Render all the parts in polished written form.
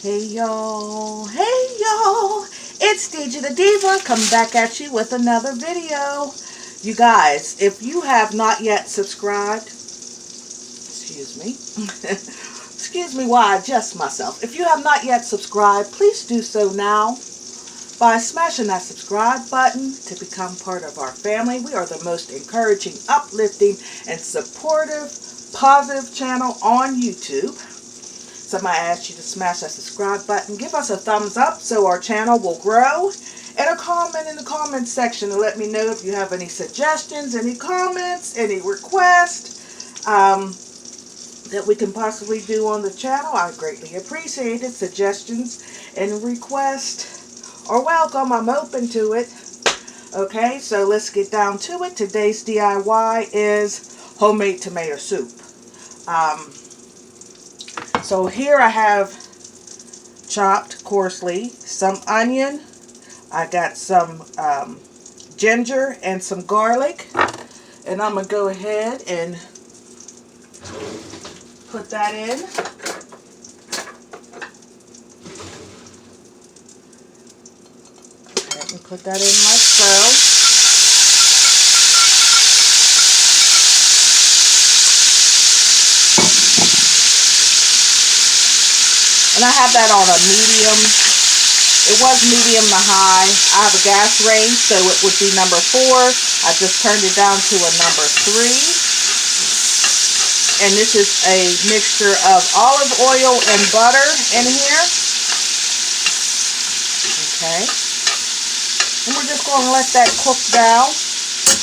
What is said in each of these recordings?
Hey y'all, it's DJ the Diva coming back at you with another video. You guys, if you have not yet subscribed, excuse me, excuse me while I adjust myself. If you have not yet subscribed, please do so now by smashing that subscribe button to become part of our family. We are the most encouraging, uplifting, and supportive, positive channel on YouTube. Somebody asked you to smash that subscribe button. Give us a thumbs up so our channel will grow. And a comment in the comment section to let me know if you have any suggestions, any comments, any requests that we can possibly do on the channel. I greatly appreciate it. Suggestions and requests are welcome. I'm open to it. Okay, so let's get down to it. Today's DIY is homemade tomato soup. So here I have chopped coarsely some onion. I got some ginger and some garlic. And I'm going to go ahead and put that in. Go ahead and put that in like so. And I have that on a medium. It was medium to high. I have a gas range, so it would be number 4. I just turned it down to a number 3. And this is a mixture of olive oil and butter in here. Okay. And we're just going to let that cook down.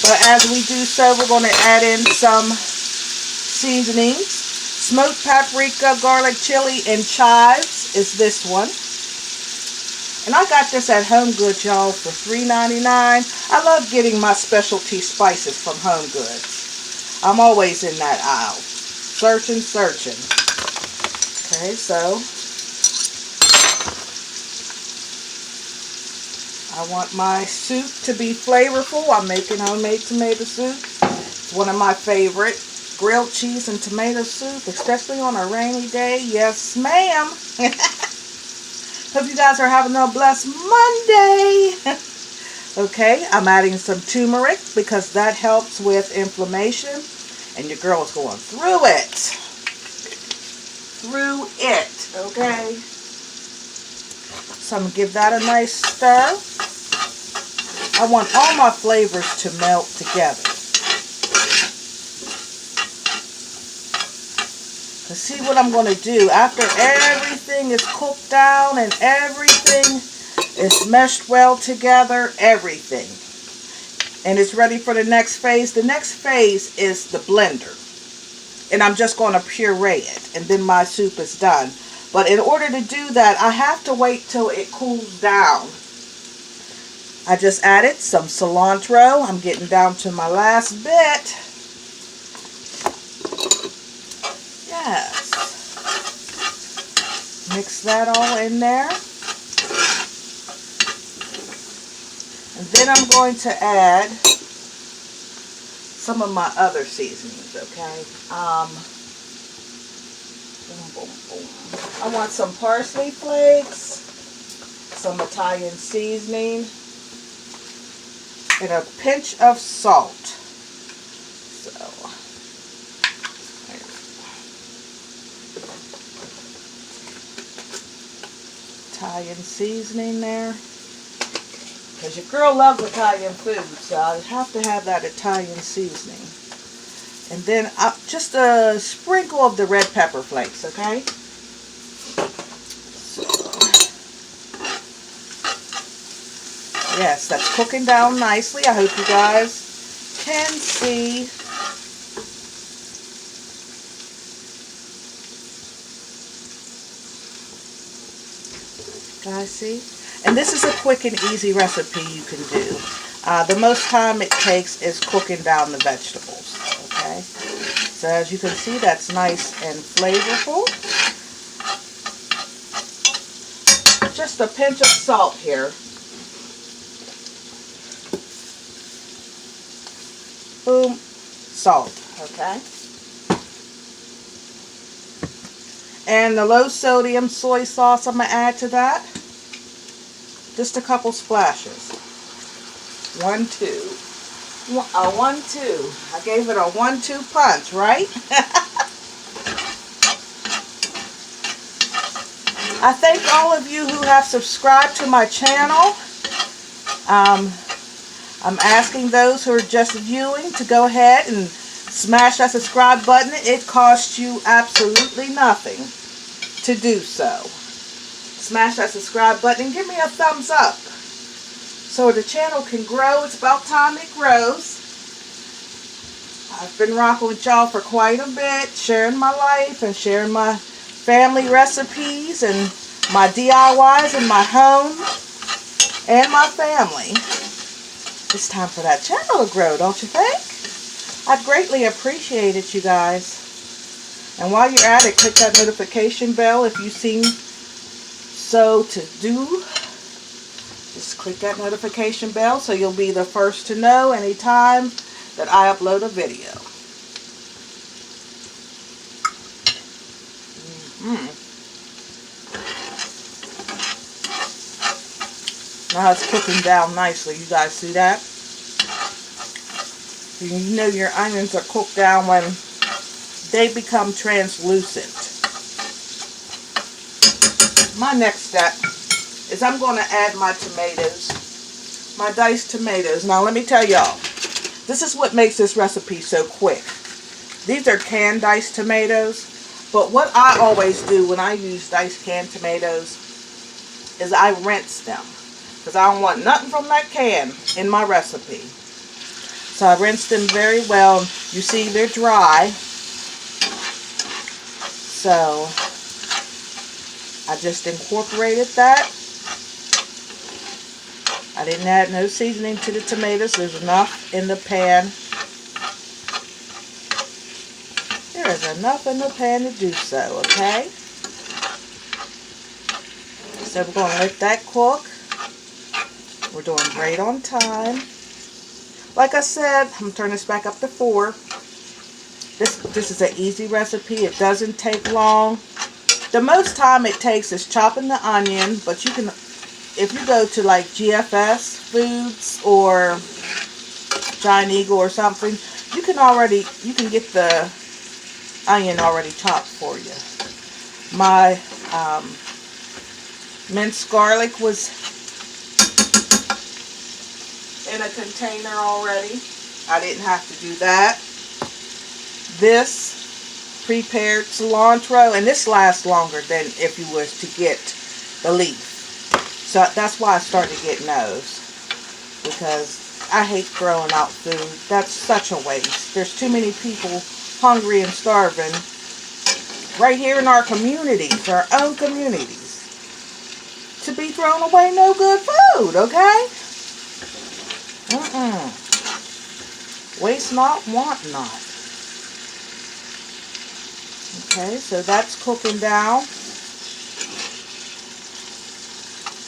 But as we do so, we're going to add in some seasonings. Smoked paprika, garlic, chili, and chives is this one. And I got this at Home Goods, y'all, for $3.99. I love getting my specialty spices from Home Goods. I'm always in that aisle. Searching. Okay, so I want my soup to be flavorful. I'm making homemade tomato soup. It's one of my favorite. Grilled cheese and tomato soup, especially on a rainy day. Yes, ma'am. Hope you guys are having a blessed Monday. Okay, I'm adding some turmeric because that helps with inflammation. And your girl is going through it. Okay. So I'm going to give that a nice stir. I want all my flavors to melt together. See what I'm going to do after everything is cooked down and everything is meshed well together, everything, and it's ready for the next phase. The next phase is the blender, and I'm just going to puree it, and then my soup is done. But in order to do that, I have to wait till it cools down. I just added some cilantro. I'm getting down to my last bit. Yes. Mix that all in there. And then I'm going to add some of my other seasonings, okay? I want some parsley flakes, some Italian seasoning, and a pinch of salt. Italian seasoning there, because your girl loves Italian food, so I have to have that Italian seasoning. And then just a sprinkle of the red pepper flakes, okay? So, yes, that's cooking down nicely. I hope you guys can see. Guys, see? And this is a quick and easy recipe you can do. The most time it takes is cooking down the vegetables. Okay? So as you can see, that's nice and flavorful. Just a pinch of salt here. Boom. Salt. Okay? And the low sodium soy sauce, I'm going to add to that. Just a couple splashes. 1, 2. A 1, 2. I gave it a 1-2 punch, right? I thank all of you who have subscribed to my channel. I'm asking those who are just viewing to go ahead and smash that subscribe button. It costs you absolutely nothing to do so. Smash that subscribe button and give me a thumbs up so the channel can grow. It's about time it grows. I've been rocking with y'all for quite a bit, sharing my life and sharing my family recipes and my DIYs in my home and my family. It's time for that channel to grow, don't you think? I'd greatly appreciate it, you guys. And while you're at it, click that notification bell if you seem so to do. Just click that notification bell so you'll be the first to know anytime that I upload a video. Now it's cooking down nicely. You guys see that? You know your onions are cooked down when they become translucent. My next step is I'm going to add my tomatoes, my diced tomatoes. Now let me tell y'all, this is what makes this recipe so quick. These are canned diced tomatoes, but what I always do when I use diced canned tomatoes is I rinse them, because I don't want nothing from that can in my recipe. So I rinse them very well. You see they're dry. So I just incorporated that. I didn't add no seasoning to the tomatoes. There's enough in the pan. There is enough in the pan to do so, okay? So we're going to let that cook. We're doing great on time. Like I said, I'm going to turn this back up to 4. This is an easy recipe. It doesn't take long. The most time it takes is chopping the onion, but you can, if you go to like GFS Foods or Giant Eagle or something, you can get the onion already chopped for you. My minced garlic was in a container already. I didn't have to do that. This prepared cilantro, and this lasts longer than if you was to get the leaf. So that's why I started getting those, because I hate throwing out food. That's such a waste. There's too many people hungry and starving right here in our communities, our own communities, to be thrown away no good food, okay? Waste not, want not. Okay, so that's cooking down.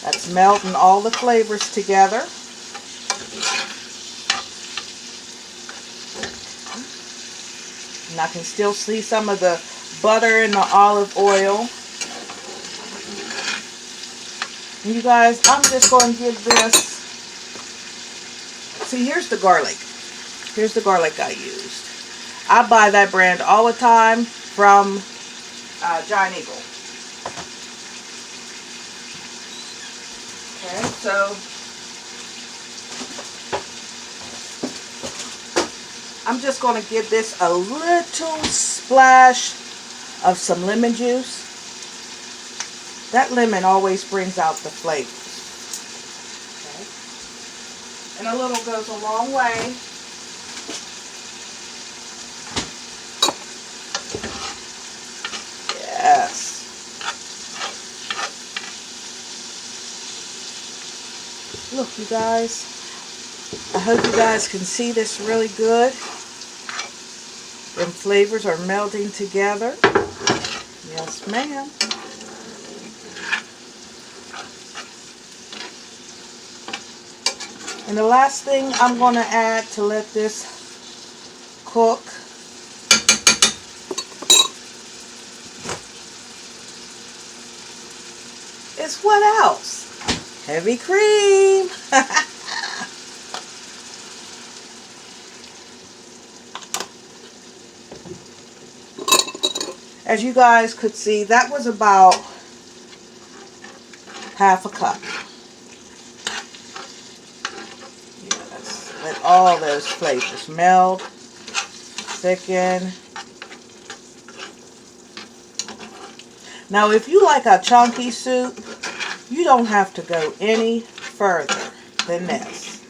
That's melting all the flavors together. And I can still see some of the butter and the olive oil. And you guys, I'm just going to give this. See, here's the garlic. Here's the garlic I used. I buy that brand all the time from Giant Eagle. Okay, so I'm just going to give this a little splash of some lemon juice. That lemon always brings out the flavor. Okay. And a little goes a long way. Yes. Look, you guys. I hope you guys can see this really good. Them flavors are melting together. Yes, ma'am. And the last thing I'm going to add to let this cook It's what else? Heavy cream. As you guys could see, that was about half a cup. Yes, let all those flavors meld, thicken. Now, if you like a chunky soup, you don't have to go any further than this.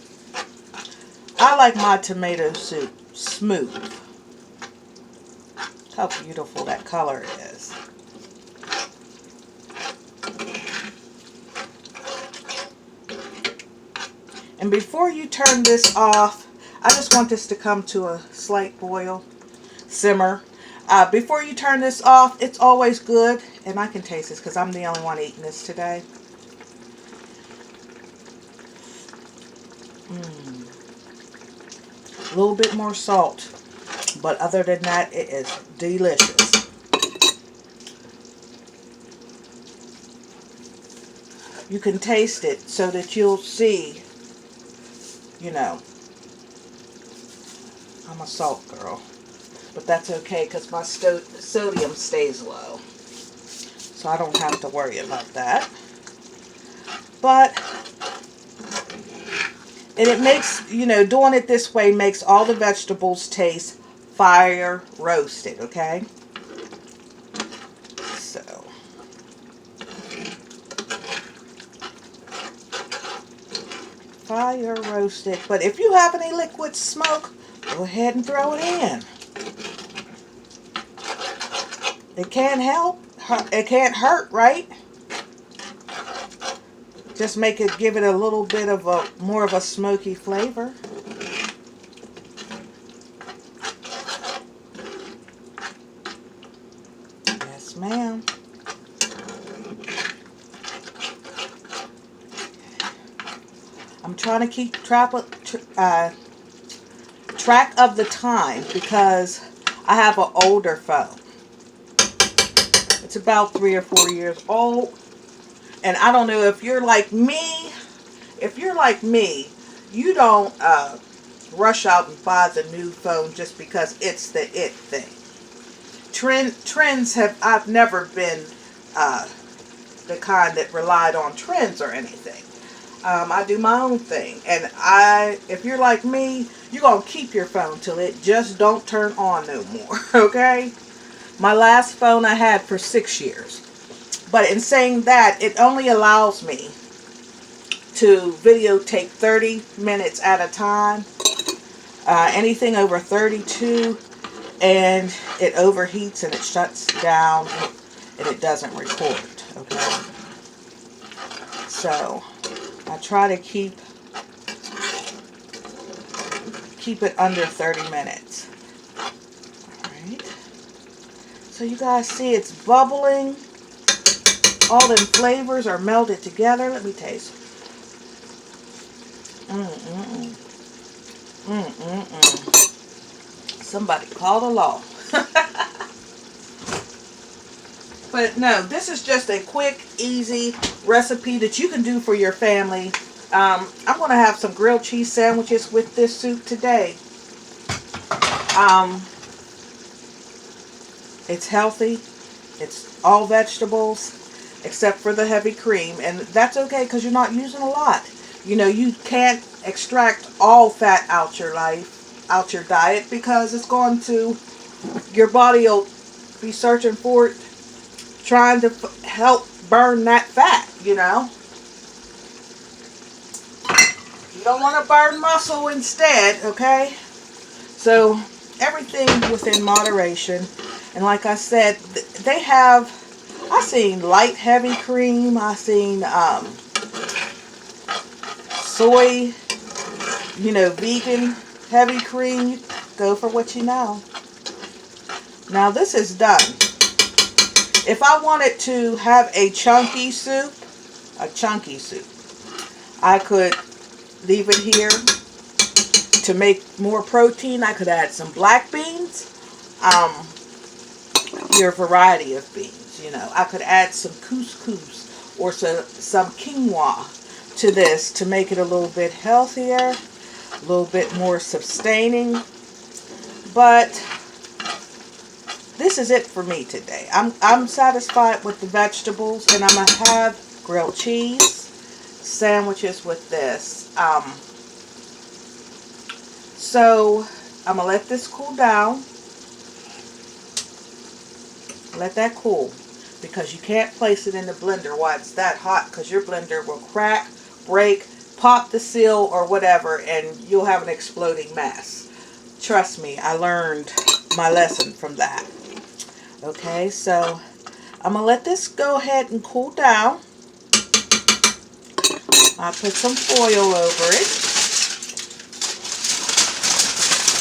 I like my tomato soup smooth. How beautiful that color is. And before you turn this off, I just want this to come to a slight boil, simmer. Before you turn this off, it's always good, and I can taste this because I'm the only one eating this today. A little bit more salt, but other than that, it is delicious. You can taste it so that you'll see, you know, I'm a salt girl, but that's okay because my sodium stays low, so I don't have to worry about that. But, and it makes, you know, doing it this way makes all the vegetables taste fire roasted, okay? So, fire roasted. But if you have any liquid smoke, go ahead and throw it in. It can't help. It can't hurt, right? Just give it a little bit of more of a smoky flavor. Yes, ma'am. I'm trying to keep track of the time because I have an older phone. It's about 3 or 4 years old. And I don't know if you're like me. If you're like me, you don't rush out and buy the new phone just because it's the it thing. Trends I've never been the kind that relied on trends or anything. I do my own thing. And if you're like me, you're going to keep your phone till it just don't turn on no more. Okay? My last phone I had for 6 years. But in saying that, it only allows me to videotape 30 minutes at a time. Anything over 32, and it overheats and it shuts down and it doesn't record. Okay? So, I try to keep it under 30 minutes. Alright. So you guys see it's bubbling. All the flavors are melded together. Let me taste. Somebody call the law. But no, this is just a quick, easy recipe that you can do for your family. I'm going to have some grilled cheese sandwiches with this soup today. It's healthy. It's all vegetables except for the heavy cream, and that's okay because you're not using a lot. You know, you can't extract all fat out your diet, because it's going to, your body will be searching for it, trying to help burn that fat, you know. You don't want to burn muscle instead, okay? So everything within moderation. And like I said, they have, I seen light heavy cream. I seen soy, you know, vegan heavy cream. Go for what you know. Now this is done. If I wanted to have a chunky soup, I could leave it here to make more protein. I could add some black beans, your variety of beans. You know, I could add some couscous or some quinoa to this to make it a little bit healthier, a little bit more sustaining. But this is it for me today. I'm satisfied with the vegetables, and I'm gonna have grilled cheese sandwiches with this. So I'm gonna let this cool down. Let that cool, because you can't place it in the blender while it's that hot, because your blender will crack, break, pop the seal or whatever, and you'll have an exploding mess. Trust me, I learned my lesson from that. Okay, so I'm gonna let this go ahead and cool down. I put some foil over it.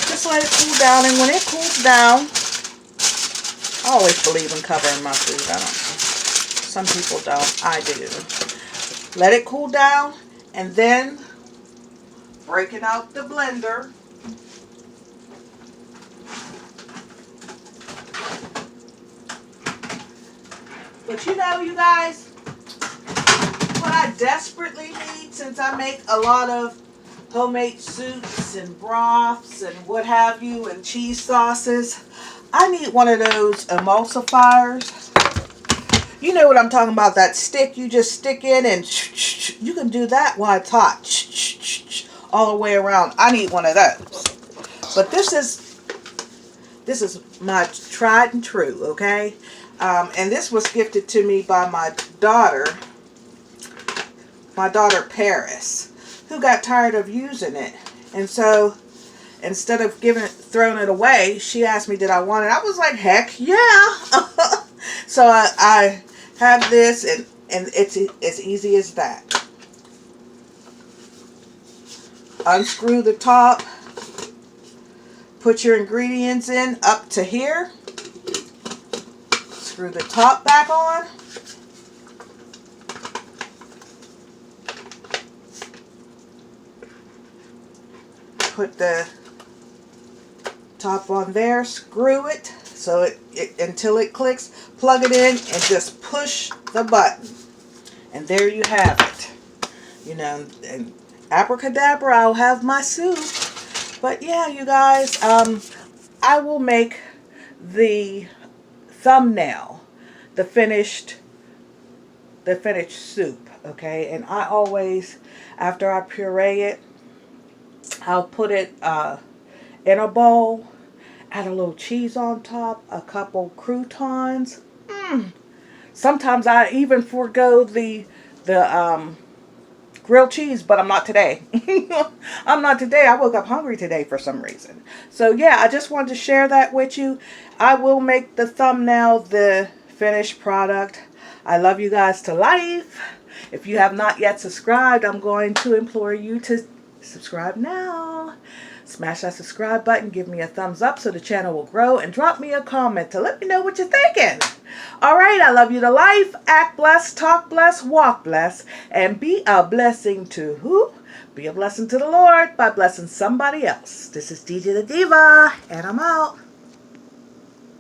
Just let it cool down, and when it cools down, I always believe in covering my food. Some people don't. I do. Let it cool down, and then break it out the blender. But you know, you guys, what I desperately need, since I make a lot of homemade soups and broths and what have you, and cheese sauces, I need one of those emulsifiers. You know what I'm talking about, that stick you just stick in, and you can do that while it's hot, all the way around. I need one of those. But this is my tried and true, okay? And this was gifted to me by my daughter Paris, who got tired of using it. And so instead of throwing it away, she asked me did I want it. I was like, heck yeah. So I have this, and it's as easy as that. Unscrew the top, put your ingredients in up to here, screw the top back on, put the top on there, screw it so it until it clicks, plug it in, and just push the button, and there you have it. You know, and abracadabra, I'll have my soup. But yeah, you guys, I will make the thumbnail, the finished soup, okay? And I always, after I puree it, I'll put it in a bowl, add a little cheese on top, a couple croutons. Sometimes I even forego the grilled cheese, but I'm not today. I'm not today. I woke up hungry today for some reason. So yeah, I just wanted to share that with you. I will make the thumbnail the finished product. I love you guys to life. If you have not yet subscribed, I'm going to implore you to subscribe now. Smash that subscribe button, give me a thumbs up so the channel will grow, and drop me a comment to let me know what you're thinking. Alright, I love you to life. Act blessed, talk blessed, walk blessed, and be a blessing to who? Be a blessing to the Lord by blessing somebody else. This is DJ the Diva, and I'm out.